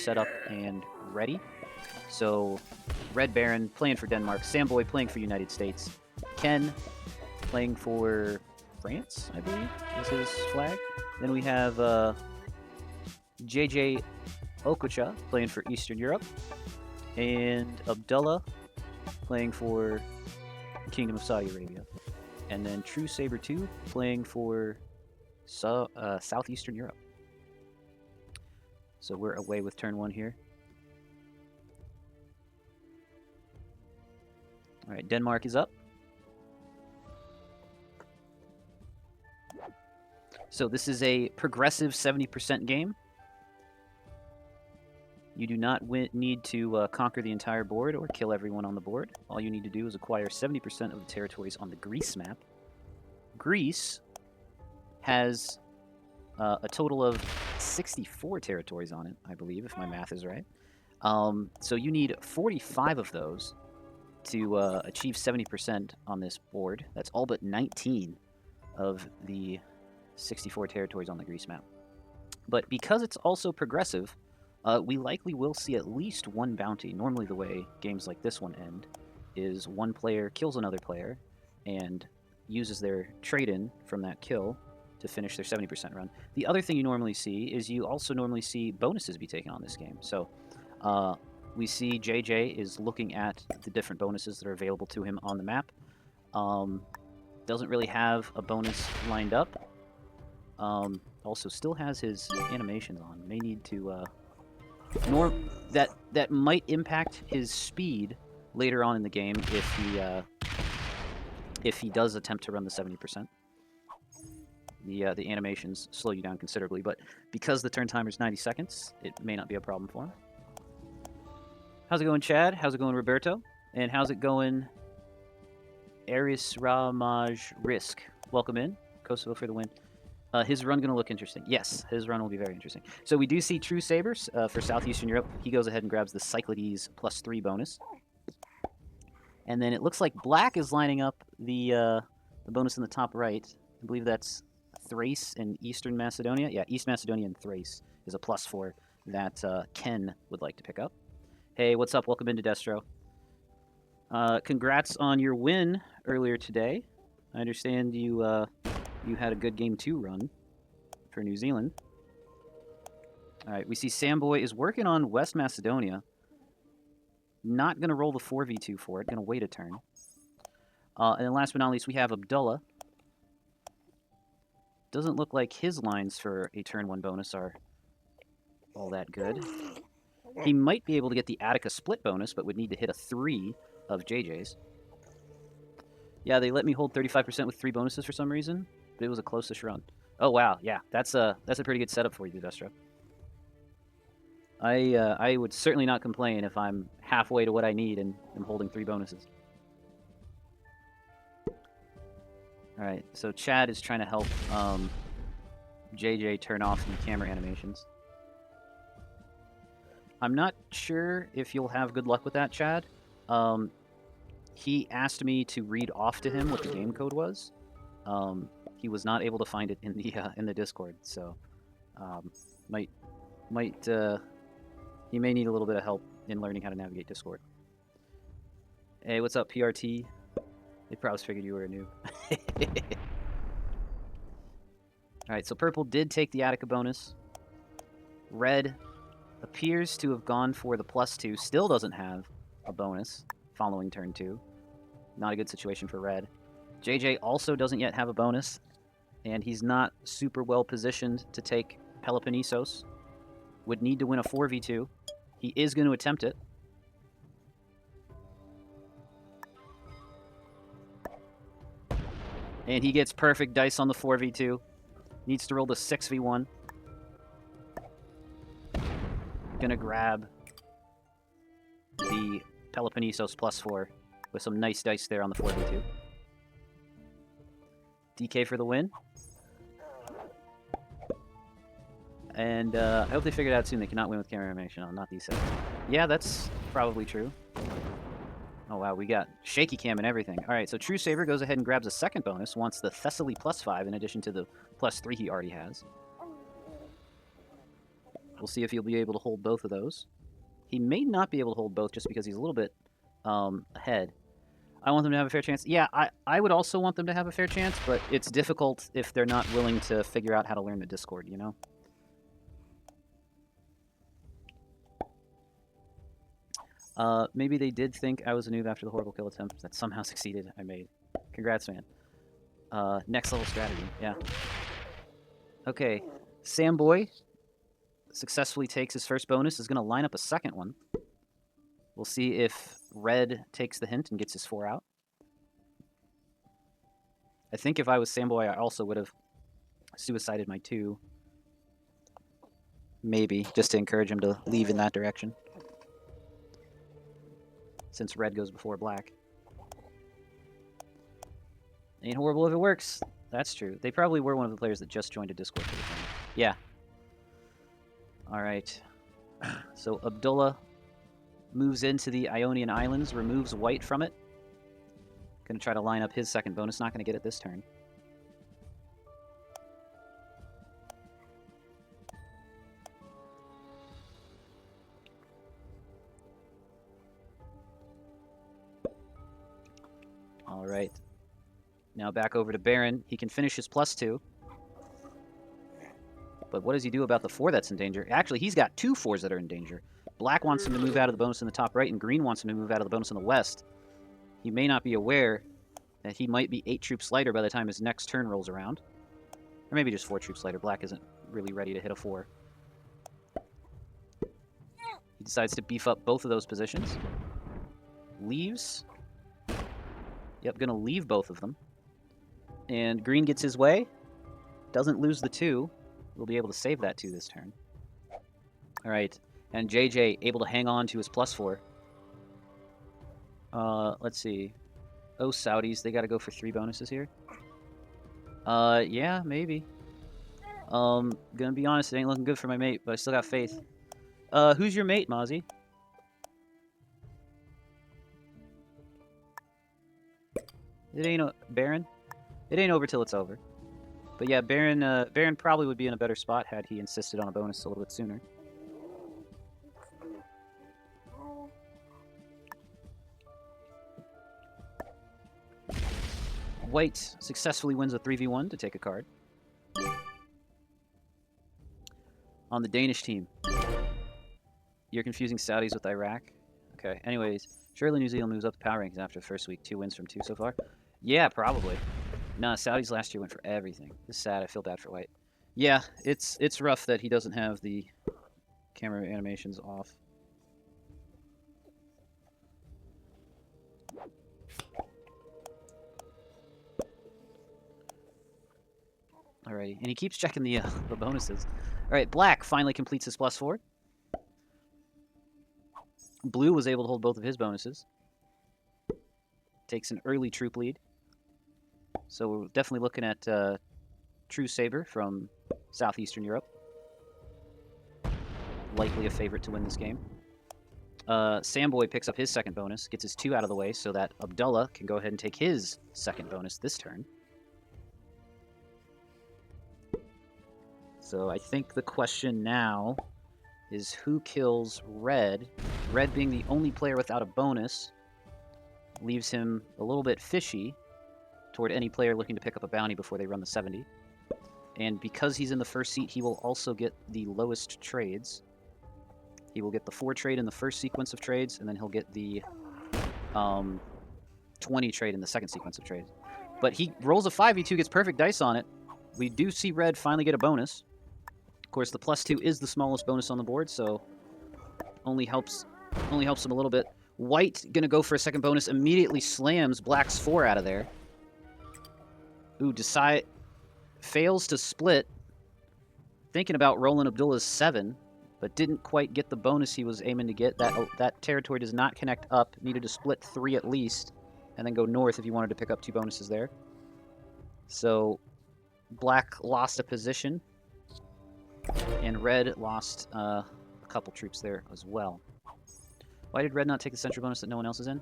set up and ready. So, Red Baron playing for Denmark, Samboy playing for United States, Ken playing for France, I believe, is his flag. Then we have JJ Okocha playing for Eastern Europe, and Abdullah playing for Kingdom of Saudi Arabia. And then True Saber 2 playing for Southeastern Europe. So we're away with turn 1 here. All right, Denmark is up. So this is a progressive 70% game. You do not need to conquer the entire board or kill everyone on the board. All you need to do is acquire 70% of the territories on the Greece map. Greece has a total of 64 territories on it, I believe, if my math is right. So you need 45 of those to achieve 70% on this board. That's all but 19 of the 64 territories on the Greece map. But because it's also progressive, we likely will see at least one bounty. Normally the way games like this one end is one player kills another player and uses their trade-in from that kill to finish their 70% run. The other thing you normally see is you also normally see bonuses be taken on this game. So we see JJ is looking at the different bonuses that are available to him on the map. Doesn't really have a bonus lined up. Also still has his animations on. May need to... that might impact his speed later on in the game if he does attempt to run the 70%. The animations slow you down considerably, but because the turn timer is 90 seconds, it may not be a problem for him. How's it going, Chad? How's it going, Roberto? And how's it going, Aris Ramaj Risk? Welcome in. Kosovo for the win. His run going to look interesting. Yes, his run will be very interesting. So we do see True Sabers for Southeastern Europe. He goes ahead and grabs the Cyclades +3 bonus. And then it looks like Black is lining up the bonus in the top right. I believe that's Thrace and Eastern Macedonia. Yeah, East Macedonia and Thrace is a +4 that Ken would like to pick up. Hey, what's up? Welcome into Destro. Congrats on your win earlier today. I understand you had a good Game 2 run for New Zealand. All right, we see Samboy is working on West Macedonia. Not going to roll the 4v2 for it. Going to wait a turn. And then last but not least, we have Abdullah. Doesn't look like his lines for a turn 1 bonus are all that good. He might be able to get the Attica split bonus, but would need to hit a 3 of JJ's. Yeah, they let me hold 35% with 3 bonuses for some reason, but it was a close-ish run. Oh, wow, yeah, that's a pretty good setup for you, Destro. I would certainly not complain if I'm halfway to what I need and I'm holding 3 bonuses. Alright, so Chad is trying to help JJ turn off the camera animations. I'm not sure if you'll have good luck with that, Chad. He asked me to read off to him what the game code was. He was not able to find it in the Discord, so he may need a little bit of help in learning how to navigate Discord. Hey, what's up, PRT? They probably figured you were a noob. Alright, so purple did take the Attica bonus. Red appears to have gone for the +2. Still doesn't have a bonus following turn 2. Not a good situation for red. JJ also doesn't yet have a bonus, and he's not super well positioned to take Peloponnesos. Would need to win a 4v2. He is going to attempt it. And he gets perfect dice on the 4v2. Needs to roll the 6v1. Gonna grab the Peloponnesos +4 with some nice dice there on the 4v2. DK for the win. And I hope they figured out soon they cannot win with camera animation on, not these sets. Yeah, that's probably true. Oh wow, we got shaky cam and everything. Alright, so True Saber goes ahead and grabs a second bonus, wants the Thessaly +5 in addition to the +3 he already has. We'll see if he'll be able to hold both of those. He may not be able to hold both just because he's a little bit ahead. I want them to have a fair chance. Yeah, I would also want them to have a fair chance, but it's difficult if they're not willing to figure out how to learn the Discord, you know? Maybe they did think I was a noob after the horrible kill attempt that somehow succeeded. I made. Congrats, man. Next level strategy. Yeah. Okay. Samboy successfully takes his first bonus. Is going to line up a second one. We'll see if Red takes the hint and gets his 4 out. I think if I was Samboy, I also would have suicided my 2. Maybe, just to encourage him to leave in that direction. Since Red goes before Black. Ain't horrible if it works. That's true. They probably were one of the players that just joined a Discord for the thing. Yeah. Alright. So Abdullah moves into the Ionian Islands, removes white from it. Gonna try to line up his second bonus. Not gonna get it this turn. Alright. Now back over to Baron. He can finish his +2. But what does he do about the 4 that's in danger? Actually, he's got 2 4s that are in danger. Black wants him to move out of the bonus in the top right, and Green wants him to move out of the bonus in the west. He may not be aware that he might be 8 troops lighter by the time his next turn rolls around. Or maybe just 4 troops lighter. Black isn't really ready to hit a 4. He decides to beef up both of those positions. Leaves. Yep, gonna leave both of them. And Green gets his way. Doesn't lose the 2. We'll be able to save that 2 this turn. Alright. And JJ able to hang on to his +4. Let's see. Oh, Saudis, they gotta go for 3 bonuses here. Yeah, maybe. Gonna be honest, it ain't looking good for my mate, but I still got faith. Who's your mate, Mozzie? It ain't Baron? It ain't over till it's over. But yeah, Baron probably would be in a better spot had he insisted on a bonus a little bit sooner. White successfully wins a 3v1 to take a card. On the Danish team. You're confusing Saudis with Iraq? Okay, anyways. Surely New Zealand moves up the power rankings after the first week. 2 wins from 2 so far? Yeah, probably. Nah, Saudis last year went for everything. This is sad. I feel bad for White. Yeah, it's rough that he doesn't have the camera animations off. Alrighty, and he keeps checking the bonuses. Alright, Black finally completes his +4. Blue was able to hold both of his bonuses. Takes an early troop lead. So we're definitely looking at True Saber from Southeastern Europe. Likely a favorite to win this game. Samboy picks up his second bonus, gets his 2 out of the way so that Abdullah can go ahead and take his second bonus this turn. So I think the question now is who kills Red? Red being the only player without a bonus leaves him a little bit fishy toward any player looking to pick up a bounty before they run the 70. And because he's in the first seat, he will also get the lowest trades. He will get the 4 trade in the first sequence of trades, and then he'll get the 20 trade in the second sequence of trades. But he rolls a 5v2, gets perfect dice on it. We do see Red finally get a bonus. Of course, the +2 is the smallest bonus on the board, so only helps him a little bit. White gonna go for a second bonus, immediately slams Black's 4 out of there. Ooh, fails to split. Thinking about rolling Abdullah's 7, but didn't quite get the bonus he was aiming to get. That territory does not connect up. Needed to split 3 at least, and then go north if you wanted to pick up 2 bonuses there. So Black lost a position, and Red lost a couple troops there as well. Why did Red not take the central bonus that no one else is in?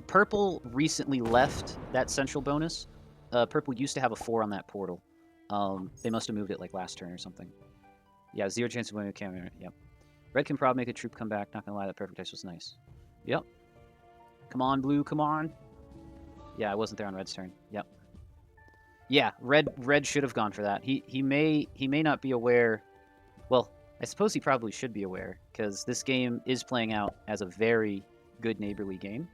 Purple recently left that central bonus. Purple used to have a 4 on that portal. They must have moved it like last turn or something. Yeah, 0 chance of winning a camera. Yep. Red can probably make a troop come back. Not gonna lie, that perfect dice was nice. Yep. Come on, blue. Come on. Yeah, I wasn't there on red's turn. Yep. Yeah, red should have gone for that. He may not be aware. Well, I suppose he probably should be aware because this game is playing out as a very good neighborly game.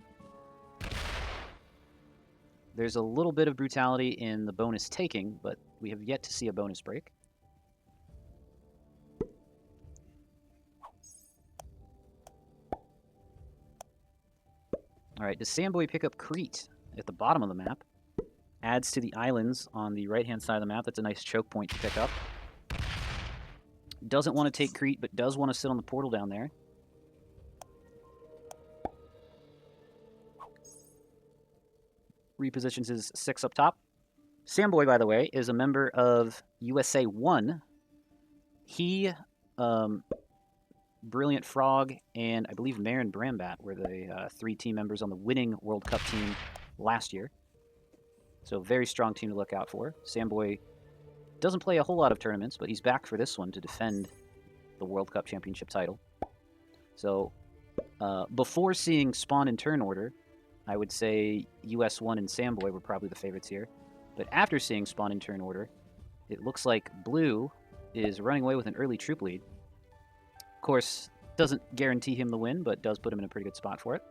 There's a little bit of brutality in the bonus taking, but we have yet to see a bonus break. All right, does Samboy pick up Crete at the bottom of the map? Adds to the islands on the right-hand side of the map. That's a nice choke point to pick up. Doesn't want to take Crete, but does want to sit on the portal down there. Repositions his 6 up top. Samboy, by the way, is a member of USA 1. He, Brilliant Frog, and I believe Marin Brambat were the 3 team members on the winning World Cup team last year. So very strong team to look out for. Samboy doesn't play a whole lot of tournaments, but he's back for this one to defend the World Cup Championship title. So before seeing Spawn in turn order, I would say US1 and Samboy were probably the favorites here. But after seeing Spawn in turn order, it looks like Blue is running away with an early troop lead. Of course, doesn't guarantee him the win, but does put him in a pretty good spot for it.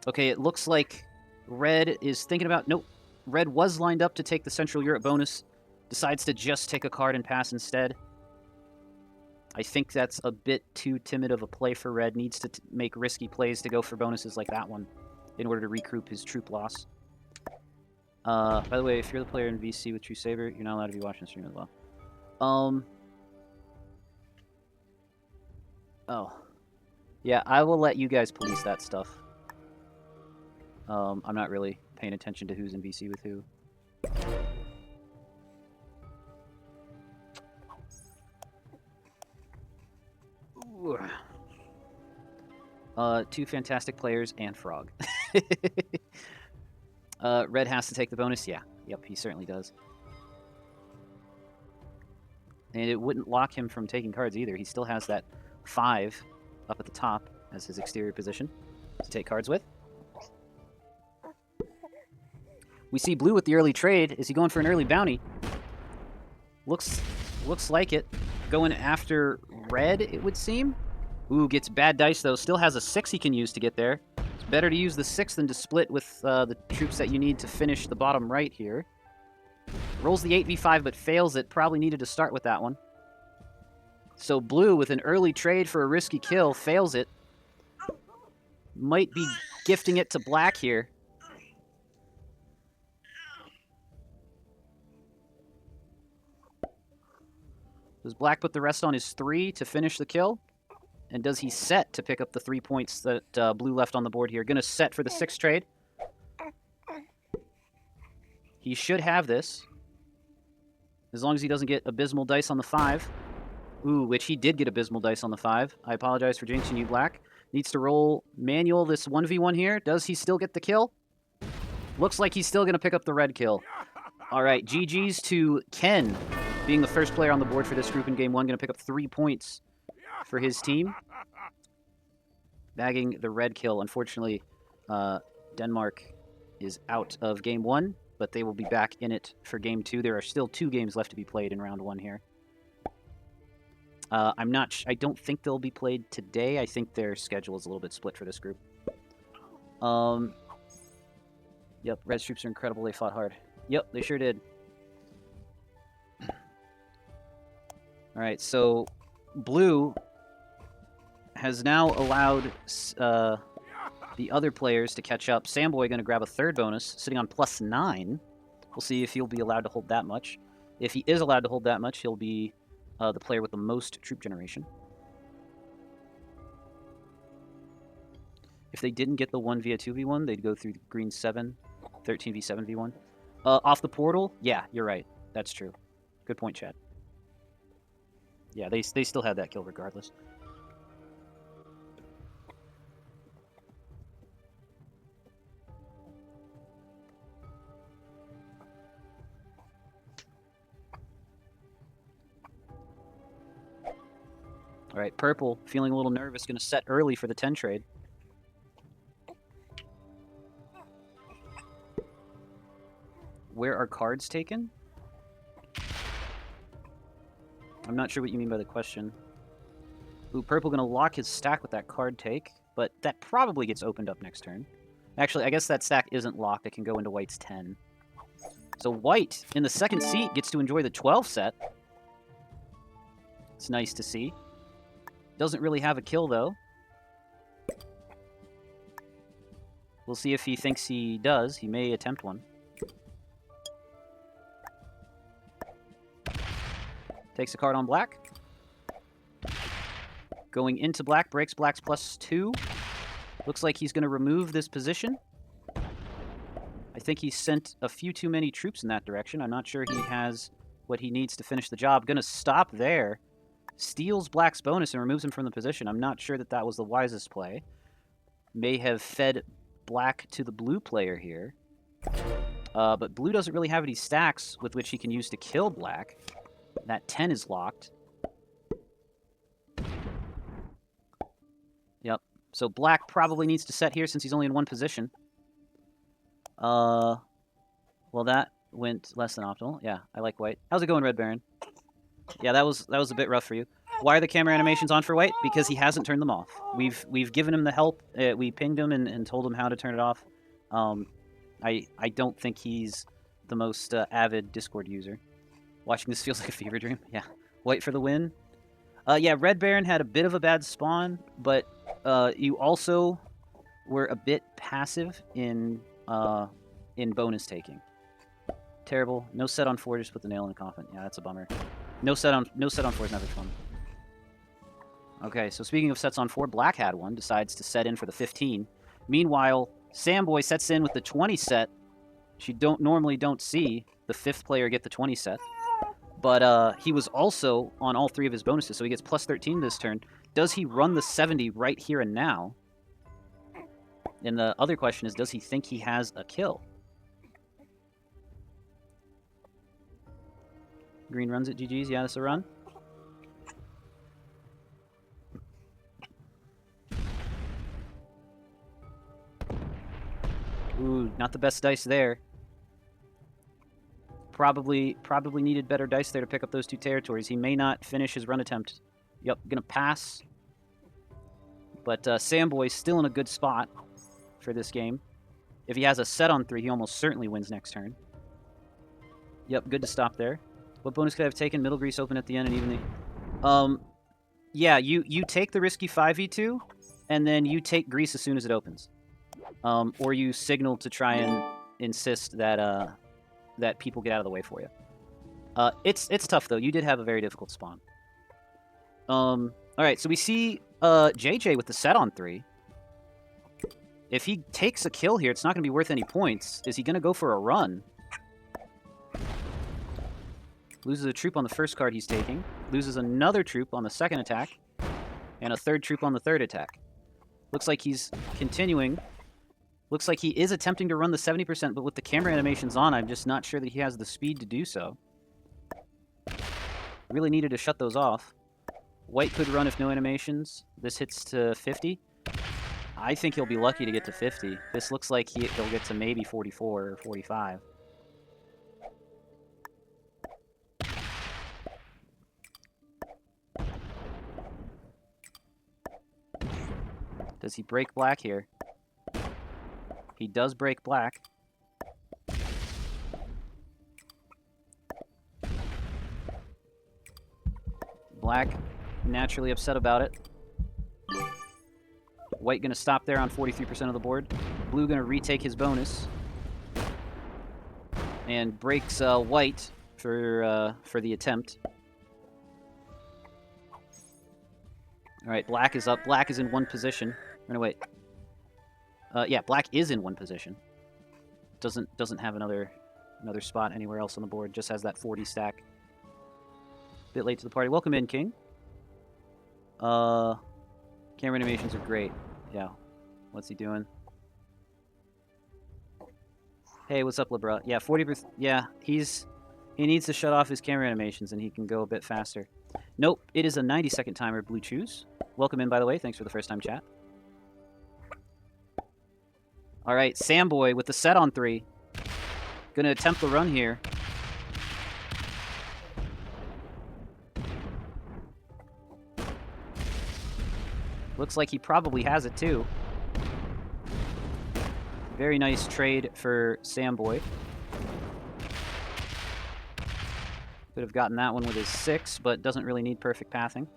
Okay, it looks like Red is thinking about... Nope. Red was lined up to take the Central Europe bonus. Decides to just take a card and pass instead. I think that's a bit too timid of a play for Red. Needs to make risky plays to go for bonuses like that one in order to recoup his troop loss. By the way, if you're the player in VC with True Saber, you're not allowed to be watching the stream as well. Oh. Yeah, I will let you guys police that stuff. I'm not really paying attention to who's in VC with who. Ooh. 2 fantastic players and Frog. Red has to take the bonus? Yeah. Yep, he certainly does. And it wouldn't lock him from taking cards either. He still has that 5 up at the top as his exterior position to take cards with. We see Blue with the early trade. Is he going for an early bounty? Looks like it. Going after Red, it would seem. Ooh, gets bad dice, though. Still has a 6 he can use to get there. It's better to use the 6 than to split with the troops that you need to finish the bottom right here. Rolls the 8v5, but fails it. Probably needed to start with that one. So Blue, with an early trade for a risky kill, fails it. Might be gifting it to Black here. Does Black put the rest on his 3 to finish the kill? And does he set to pick up the 3 points that Blue left on the board here? Gonna set for the 6 trade. He should have this. As long as he doesn't get abysmal dice on the 5. Ooh, which he did get abysmal dice on the 5. I apologize for jinxing you, Black. Needs to roll manual this 1v1 here. Does he still get the kill? Looks like he's still going to pick up the red kill. All right, GG's to Ken, being the first player on the board for this group in Game 1. Going to pick up 3 points for his team. Bagging the red kill. Unfortunately, Denmark is out of Game 1, but they will be back in it for Game 2. There are still 2 games left to be played in Round 1 here. I don't think they'll be played today. I think their schedule is a little bit split for this group. Yep, Red's troops are incredible. They fought hard. Yep, they sure did. Alright, so Blue has now allowed the other players to catch up. Samboy going to grab a 3rd bonus, sitting on +9. We'll see if he'll be allowed to hold that much. If he is allowed to hold that much, he'll be the player with the most troop generation. If they didn't get the 1 via 2v1, they'd go through green 7, 13v7v1. Off the portal? Yeah, you're right. That's true. Good point, Chad. Yeah, they still had that kill regardless. All right, purple, feeling a little nervous, going to set early for the 10 trade. Where are cards taken? I'm not sure what you mean by the question. Ooh, purple going to lock his stack with that card take, but that probably gets opened up next turn. Actually, I guess that stack isn't locked. It can go into white's 10. So white, in the second seat, gets to enjoy the 12 set. It's nice to see. Doesn't really have a kill, though. We'll see if he thinks he does. He may attempt one. Takes a card on black. Going into black, breaks black's +2. Looks like he's going to remove this position. I think he sent a few too many troops in that direction. I'm not sure he has what he needs to finish the job. Going to stop there. Steals black's bonus and removes him from the position. I'm not sure that that was the wisest play. May have fed black to the blue player here. But blue doesn't really have any stacks with which he can use to kill black. That 10 is locked. Yep. So black probably needs to set here since he's only in one position. Well, that went less than optimal. Yeah, I like white. How's it going, Red Baron? Yeah, that was a bit rough for you. Why are the camera animations on for white? Because he hasn't turned them off. We've given him the help. We pinged him and told him how to turn it off. I don't think he's the most avid Discord user. Watching this feels like a fever dream. Yeah, white for the win. Yeah, Red Baron had a bit of a bad spawn, but you also were a bit passive in bonus taking. Terrible. No set on 4, just put the nail in the coffin. Yeah, that's a bummer. No set on 4 is never fun. Okay, so speaking of sets on 4, black had one, decides to set in for the 15. Meanwhile, Samboy sets in with the 20 set. She normally don't see the 5th player get the 20 set. But he was also on all 3 of his bonuses, so he gets +13 this turn. Does he run the 70 right here and now? And the other question is, does he think he has a kill? Green runs it, GG's. Yeah, that's a run. Ooh, not the best dice there. Probably needed better dice there to pick up those 2 territories. He may not finish his run attempt. Yep, gonna pass. But Samboy's still in a good spot for this game. If he has a set on 3, he almost certainly wins next turn. Yep, good to stop there. What bonus could I have taken? Middle Grease open at the end and evenly. Yeah, you take the risky 5v2, and then you take Grease as soon as it opens. Or you signal to try and insist that that people get out of the way for you. It's tough, though. You did have a very difficult spawn. Alright, so we see JJ with the set on 3. If he takes a kill here, it's not going to be worth any points. Is he going to go for a run? Loses a troop on the first card he's taking. Loses another troop on the second attack. And a third troop on the third attack. Looks like he's continuing. Looks like he is attempting to run the 70%, but with the camera animations on, I'm just not sure that he has the speed to do so. Really needed to shut those off. White could run if no animations. This hits to 50. I think he'll be lucky to get to 50. This looks like he'll get to maybe 44 or 45. Does he break black here? He does break black. Black naturally upset about it. White going to stop there on 43% of the board. Blue going to retake his bonus. And breaks white for the attempt. Alright, black is up. Black is in one position. No, wait. Yeah, black is in one position. Doesn't have another spot anywhere else on the board. Just has that 40 stack. Bit late to the party. Welcome in, King. Camera animations are great. Yeah. What's he doing? Hey, what's up, Lebra? Yeah, 40%. Yeah, he needs to shut off his camera animations and he can go a bit faster. Nope, it is a 90-second timer, Blue Chews. Welcome in, by the way. Thanks for the first-time chat. All right, Samboy with the set on 3. Gonna attempt the run here. Looks like he probably has it, too. Very nice trade for Samboy. Could have gotten that one with his 6, but doesn't really need perfect pathing.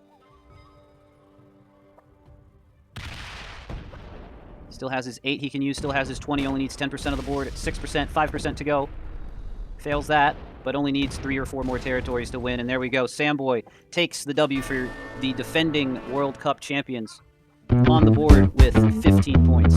Still has his 8 he can use, still has his 20, only needs 10% of the board, 6%, 5% to go. Fails that, but only needs 3 or 4 more territories to win, and there we go. Samboy takes the W for the defending World Cup champions on the board with 15 points.